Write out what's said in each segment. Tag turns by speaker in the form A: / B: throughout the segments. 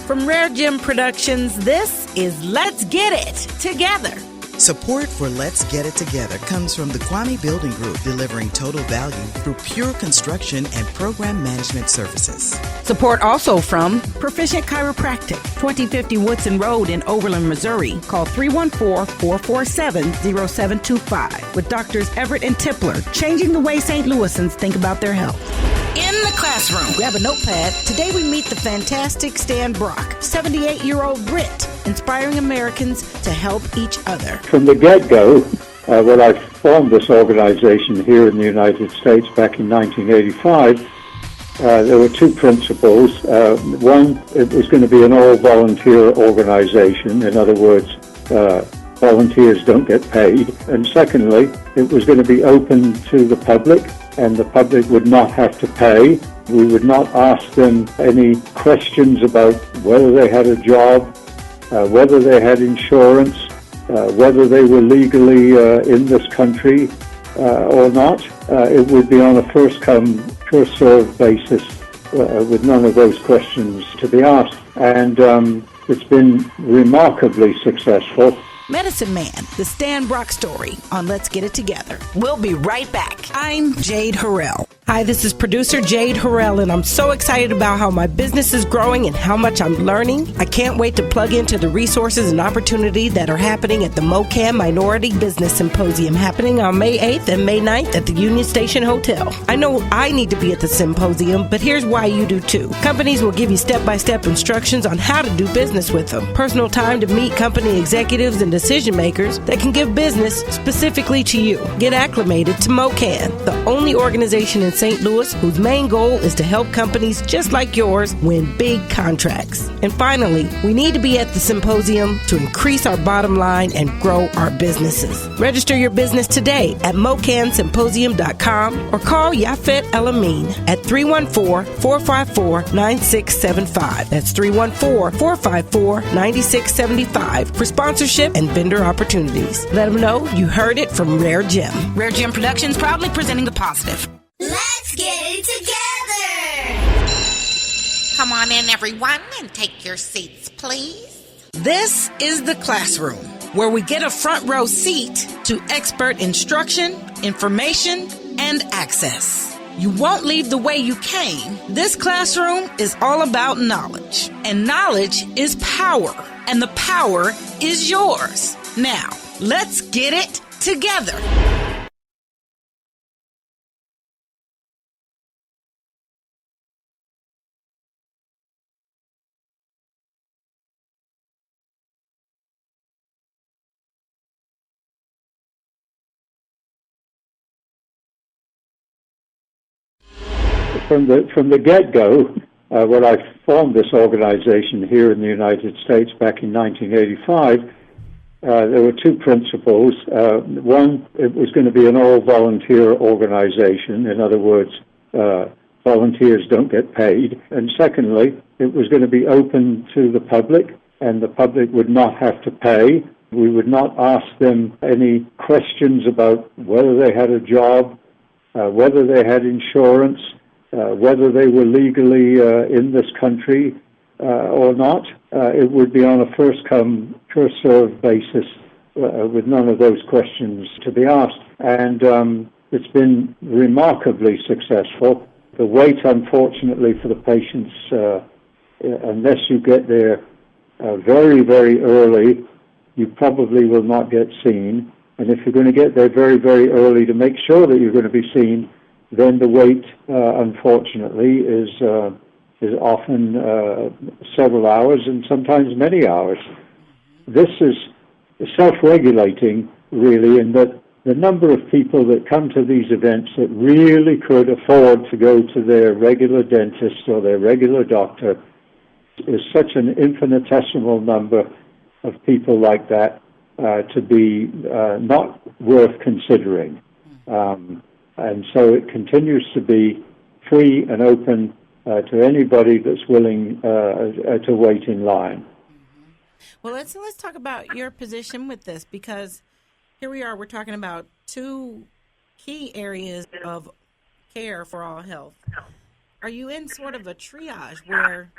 A: From RareGem Productions, this is Let's Get It Together.
B: Support for Let's Get It Together comes from the Kwame Building Group, delivering total value through pure construction and program management services.
A: Support also from Proficient Chiropractic, 2050 Woodson Road in Overland, Missouri. Call 314-447-0725 with Doctors Everett and Tipler, changing the way St. Louisans think about their health. In the classroom, grab a notepad. Today we meet the fantastic Stan Brock, 78-year-old Brit, inspiring Americans to help each other.
C: From the get-go, when I formed this organization here in the United States back in 1985, there were two principles. One, it was going to be an all-volunteer organization. In other words, volunteers don't get paid. And secondly, it was going to be open to the public, and the public would not have to pay. We would not ask them any questions about whether they had a job, whether they had insurance, whether they were legally in this country or not. It would be on a first-come, first-served basis with none of those questions to be asked. And it's been remarkably successful.
A: Medicine Man, the Stan Brock story on Let's Get It Together. We'll be right back. I'm Jade Harrell. Hi, this is producer Jade Harrell, and I'm so excited about how my business is growing and how much I'm learning. I can't wait to plug into the resources and opportunity that are happening at the MoCan Minority Business Symposium happening on May 8th and May 9th at the Union Station Hotel. I know I need to be at the symposium, but here's why you do too. Companies will give you step-by-step instructions on how to do business with them. Personal time to meet company executives and decision makers that can give business specifically to you. Get acclimated to MoCan, the only organization in St. Louis whose main goal is to help companies just like yours win big contracts. And finally, we need to be at the symposium to increase our bottom line and grow our businesses. Register your business today at mocansymposium.com or call Yafet El Amin at 314-454-9675. That's 314-454-9675 for sponsorship and vendor opportunities. Let them know you heard it from RareGem. RareGem Productions proudly presenting the positive.
D: Let's get it together!
E: Come on in, everyone, and take your seats, please.
A: This is the classroom, where we get a front row seat to expert instruction, information, and access. You won't leave the way you came. This classroom is all about knowledge, and knowledge is power, and the power is yours. Now, let's get it together.
C: From the get-go, when I formed this organization here in the United States back in 1985, there were two principles. One, it was going to be an all-volunteer organization. In other words, volunteers don't get paid. And secondly, it was going to be open to the public, and the public would not have to pay. We would not ask them any questions about whether they had a job, whether they had insurance, whether they were legally in this country or not. It would be on a first-come, first-served basis with none of those questions to be asked. And it's been remarkably successful. The wait, unfortunately, for the patients, unless you get there very, very early, you probably will not get seen. And if you're going to get there very, very early to make sure that you're going to be seen, then the wait, unfortunately, is often several hours and sometimes many hours. This is self-regulating, really, in that the number of people that come to these events that really could afford to go to their regular dentist or their regular doctor is such an infinitesimal number of people like that to be not worth considering. And so it continues to be free and open to anybody that's willing to wait in line.
A: Well, let's talk about your position with this, because here we are, we're talking about two key areas of care for all health. Are you in sort of a triage where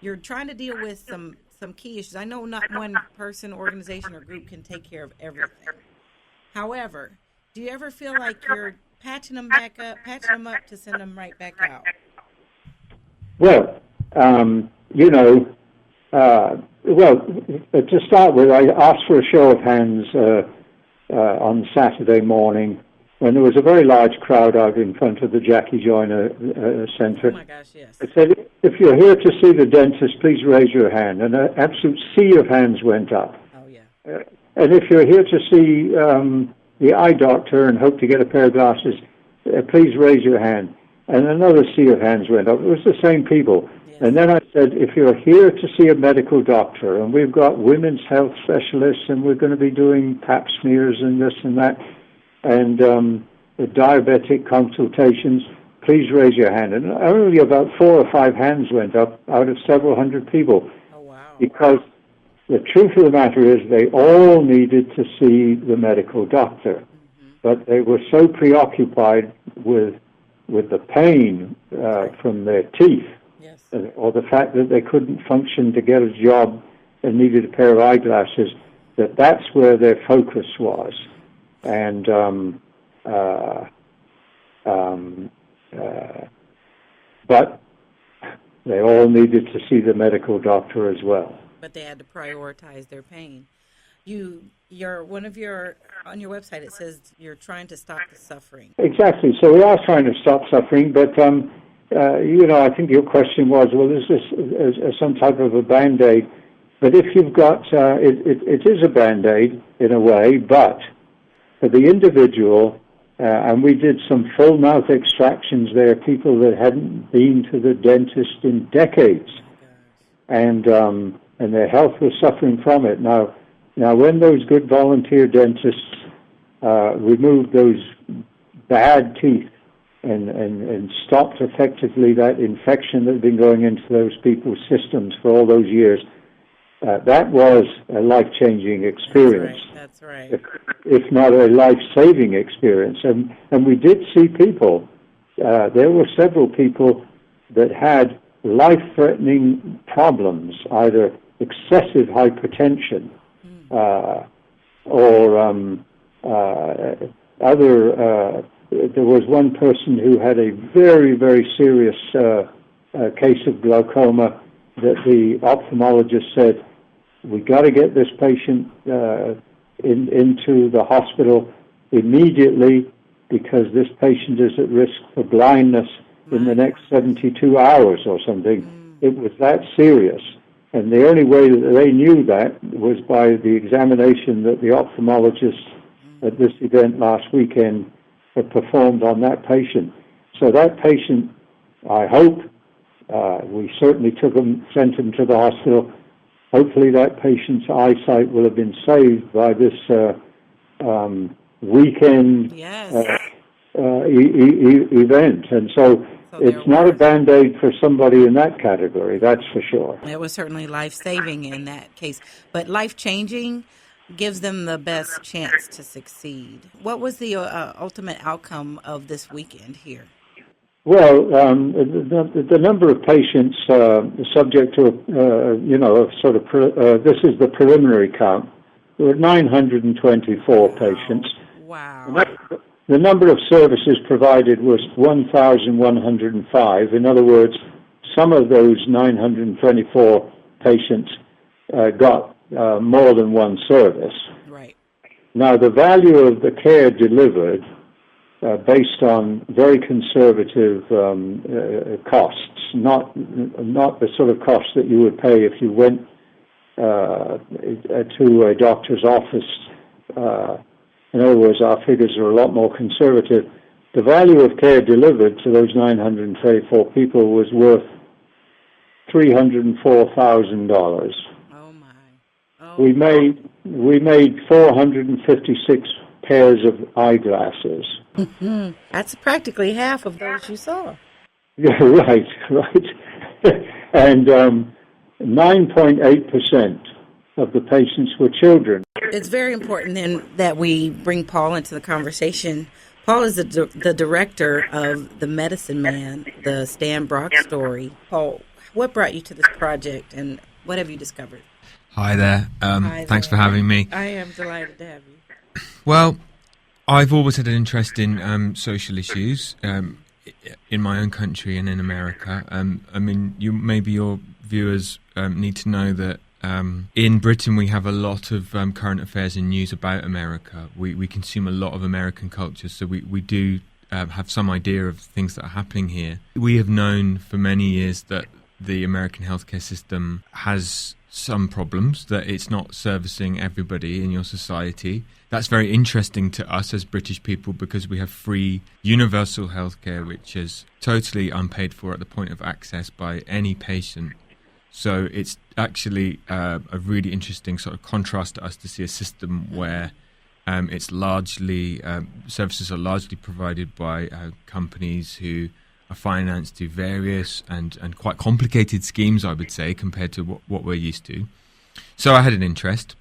A: you're trying to deal with some key issues. I know not one person, organization, or group can take care of everything. However, do you ever feel like you're patching them up to send them right back out?
C: Well, to start with, I asked for a show of hands on Saturday morning when there was a very large crowd out in front of the Jackie Joyner Center.
A: Oh, my gosh, yes.
C: I said, if you're here to see the dentist, please raise your hand. And an absolute sea of hands went up.
A: Oh, yeah.
C: And if you're here to see the eye doctor and hope to get a pair of glasses, please raise your hand. And another sea of hands went up. It was the same people. Yes. And then I said, if you're here to see a medical doctor, and we've got women's health specialists, and we're going to be doing pap smears and this and that, and the diabetic consultations, please raise your hand. And only about 4 or 5 hands went up out of several hundred people.
A: Oh, wow.
C: Because the truth of the matter is they all needed to see the medical doctor. Mm-hmm. But they were so preoccupied with the pain from their teeth,
A: yes,
C: or the fact that they couldn't function to get a job and needed a pair of eyeglasses, that's where their focus was. And but they all needed to see the medical doctor as well.
A: But they had to prioritize their pain. On your website, it says you're trying to stop the suffering.
C: Exactly. So we are trying to stop suffering, but I think your question was, well, is this some type of a Band-Aid? But if you've got, it is a Band-Aid in a way, but for the individual, and we did some full mouth extractions there, people that hadn't been to the dentist in decades, and their health was suffering from it. Now, when those good volunteer dentists removed those bad teeth and stopped effectively that infection that had been going into those people's systems for all those years, that was a life-changing experience.
A: That's right.
C: If not a life-saving experience. And we did see people, there were several people that had life-threatening problems, either excessive hypertension or other. There was one person who had a very, very serious case of glaucoma that the ophthalmologist said, we got to get this patient into the hospital immediately because this patient is at risk for blindness in the next 72 hours or something. It was that serious. And the only way that they knew that was by the examination that the ophthalmologist at this event last weekend had performed on that patient. So that patient, I hope, we certainly sent him to the hospital. Hopefully that patient's eyesight will have been saved by this weekend event. And so it's not a Band-Aid for somebody in that category, that's for sure.
A: It was certainly life-saving in that case. But life-changing gives them the best chance to succeed. What was the ultimate outcome of this weekend here?
C: Well, the number of patients subject to, this is the preliminary count. There were 924 patients.
A: Wow.
C: The number of services provided was 1,105. In other words, some of those 924 patients got more than one service.
A: Right.
C: Now, the value of the care delivered, based on very conservative costs, not the sort of costs that you would pay if you went to a doctor's office. In other words, our figures are a lot more conservative. The value of care delivered to those 934 people was worth $304,000.
A: Oh my! Oh.
C: We made 456 pairs of eyeglasses.
A: Mm-hmm. That's practically half of those you saw.
C: Yeah, right. And 9.8% of the patients were children.
A: It's very important then that we bring Paul into the conversation. Paul is the director of The Medicine Man, the Stan Brock story. Paul, What brought you to this project, and what have you discovered?
F: Hi there. Thanks for having me.
A: I am delighted to have you.
F: Well, I've always had an interest in social issues in my own country and in America. I mean, maybe your viewers need to know that in Britain we have a lot of current affairs and news about America. We consume a lot of American culture, so we do have some idea of things that are happening here. We have known for many years that the American healthcare system has some problems, that it's not servicing everybody in your society. That's very interesting to us as British people because we have free universal healthcare, which is totally unpaid for at the point of access by any patient. So it's actually a really interesting sort of contrast to us to see a system where it's largely services are largely provided by companies who are financed through various and quite complicated schemes, I would say, compared to what we're used to. So I had an interest.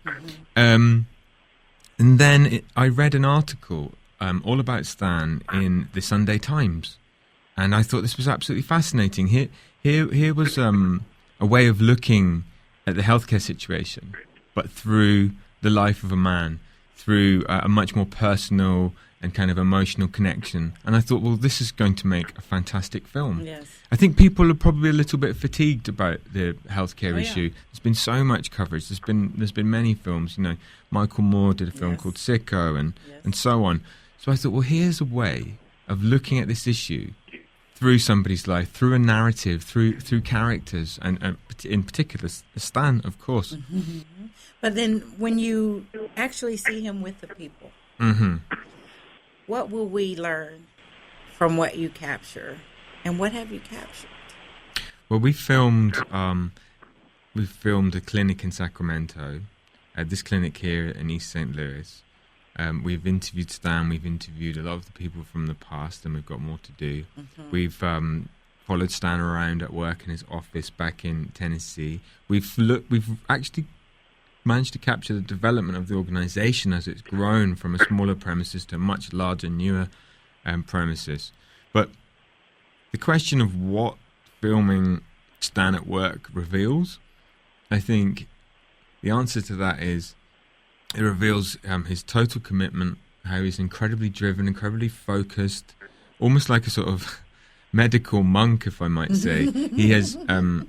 F: And then I read an article all about Stan in the Sunday Times. And I thought this was absolutely fascinating. Here was a way of looking at the healthcare situation, but through the life of a man, through a much more personal and kind of emotional connection. And I thought, well, this is going to make a fantastic film.
A: Yes.
F: I think people are probably a little bit fatigued about the healthcare issue. There's been so much coverage. There's been many films. You know, Michael Moore did a film called Sicko and so on. So I thought, well, here's a way of looking at this issue through somebody's life, through a narrative, through characters, and in particular, Stan, of course.
A: Mm-hmm. But then when you actually see him with the people, what will we learn from what you capture, and what have you captured?
F: Well, we filmed a clinic in Sacramento, this clinic here in East St. Louis. We've interviewed Stan, we've interviewed a lot of the people from the past, and we've got more to do. We've followed Stan around at work in his office back in Tennessee. We've actually managed to capture the development of the organization as it's grown from a smaller premises to a much larger, newer premises. But the question of what filming Stan at work reveals, I think the answer to that is it reveals his total commitment, how he's incredibly driven, incredibly focused, almost like a sort of medical monk, if I might say. He has,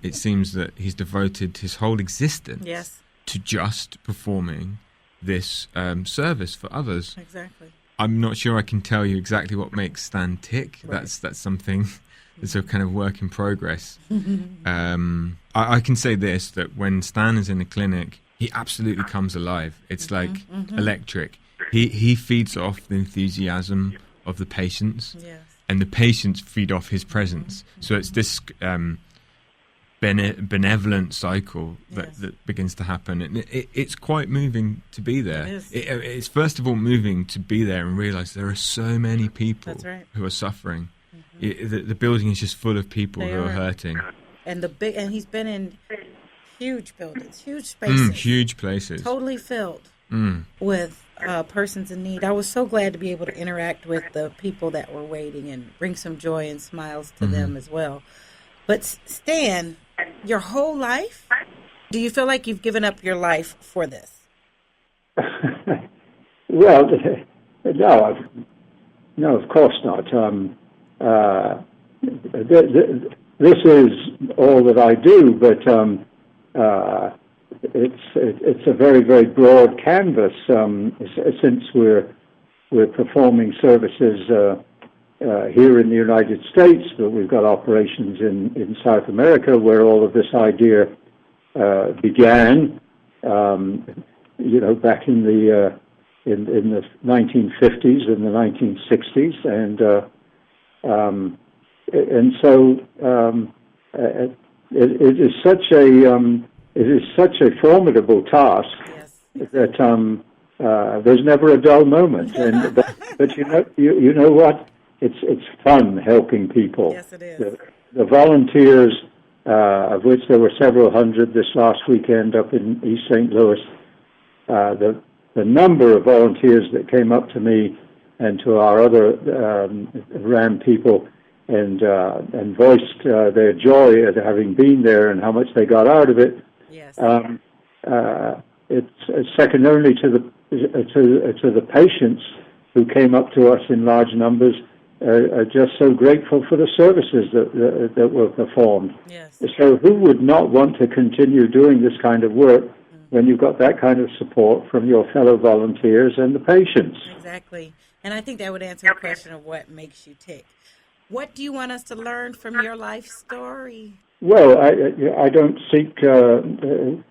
F: it seems that he's devoted his whole existence to just performing this service for others.
A: Exactly.
F: I'm not sure I can tell you exactly what makes Stan tick. Right. That's something that's a kind of work in progress. I can say this, that when Stan is in a clinic, he absolutely comes alive. It's like electric. He feeds off the enthusiasm of the patients, and the patients feed off his presence. So it's this benevolent cycle that begins to happen. And it's quite moving to be there. It's first of all moving to be there and realize there are so many people who are suffering. The building is just full of people who are hurting. And
A: he's been in huge buildings, huge spaces,
F: huge places,
A: totally filled with persons in need. I was so glad to be able to interact with the people that were waiting and bring some joy and smiles to them as well. But Stan, your whole life, do you feel like you've given up your life for this?
C: Well, no, of course not. This is all that I do, but it's a very, very broad canvas. Since we're performing services here in the United States, but we've got operations in South America where all of this idea began. Back in the 1950s and the 1960s, and so it is such a formidable task that there's never a dull moment. And but you know what? It's fun helping people.
A: Yes, it is.
C: The volunteers, of which there were several hundred this last weekend up in East St. Louis, the number of volunteers that came up to me and to our other RAM people and voiced their joy at having been there and how much they got out of it.
A: Yes.
C: It's second only to the patients who came up to us in large numbers, are just so grateful for the services that were performed.
A: Yes.
C: So who would not want to continue doing this kind of work when you've got that kind of support from your fellow volunteers and the patients?
A: Exactly. And I think that would answer the question of what makes you tick. What do you want us to learn from your life story?
C: Well, I don't seek to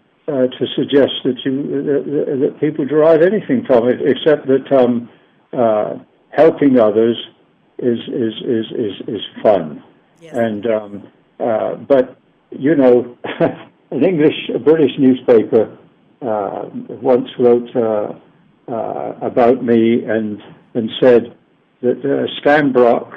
C: suggest that people derive anything from it, except that helping others is fun.
A: Yes.
C: And but you know, a British newspaper once wrote about me and said that Stan Brock,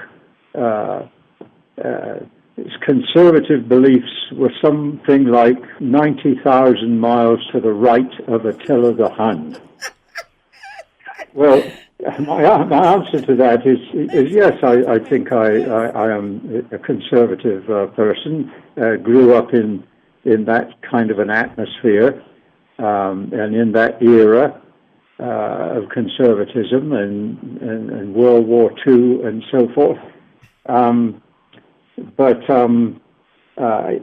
C: his conservative beliefs were something like 90,000 miles to the right of Attila the Hun. Well, my answer to that is yes. I think I am a conservative person. Grew up in that kind of an atmosphere and in that era of conservatism and World War II and so forth. But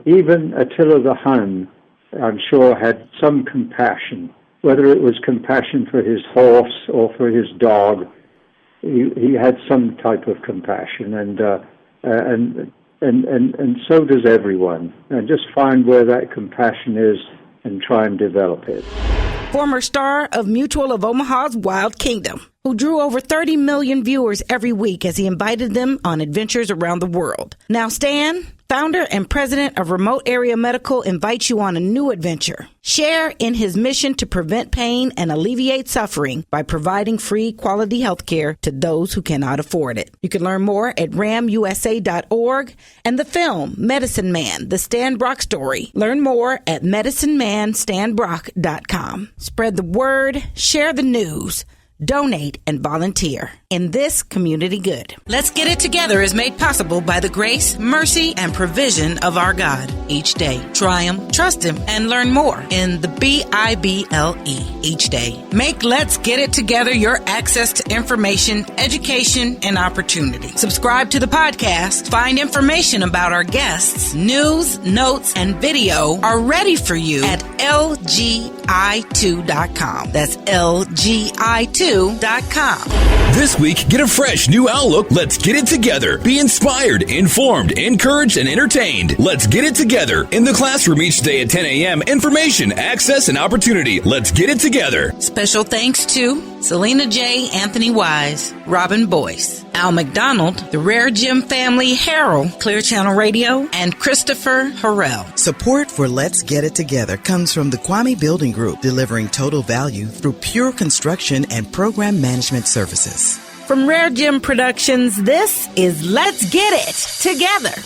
C: even Attila the Hun, I'm sure, had some compassion. Whether it was compassion for his horse or for his dog, he had some type of compassion, and so does everyone. And just find where that compassion is and try and develop it.
A: Former star of Mutual of Omaha's Wild Kingdom, who drew over 30 million viewers every week as he invited them on adventures around the world. Now Stan, founder and president of Remote Area Medical, invites you on a new adventure. Share in his mission to prevent pain and alleviate suffering by providing free quality health care to those who cannot afford it. You can learn more at ramusa.org and the film Medicine Man, The Stan Brock Story. Learn more at medicinemanstanbrock.com. Spread the word, share the news. Donate and volunteer in this community good. Let's Get It Together is made possible by the grace, mercy, and provision of our God. Each day, try Him, trust Him, and learn more in the Bible each day. Make Let's Get It Together your access to information, education, and opportunity. Subscribe to the podcast. Find information about our guests, news, notes, and video are ready for you at LGi2.com. That's LGi2.com.
G: This week, get a fresh new outlook. Let's get it together. Be inspired, informed, encouraged, and entertained. Let's get it together. In the classroom each day at 10 a.m. Information, access, and opportunity. Let's get it together.
A: Special thanks to Selena J. Anthony Wise, Robin Boyce, Al McDonald, the RareGem family, Harold, Clear Channel Radio, and Christopher Harrell.
B: Support for Let's Get It Together comes from the Kwame Building Group, delivering total value through pure construction and program management services.
A: From RareGem Productions, this is Let's Get It Together.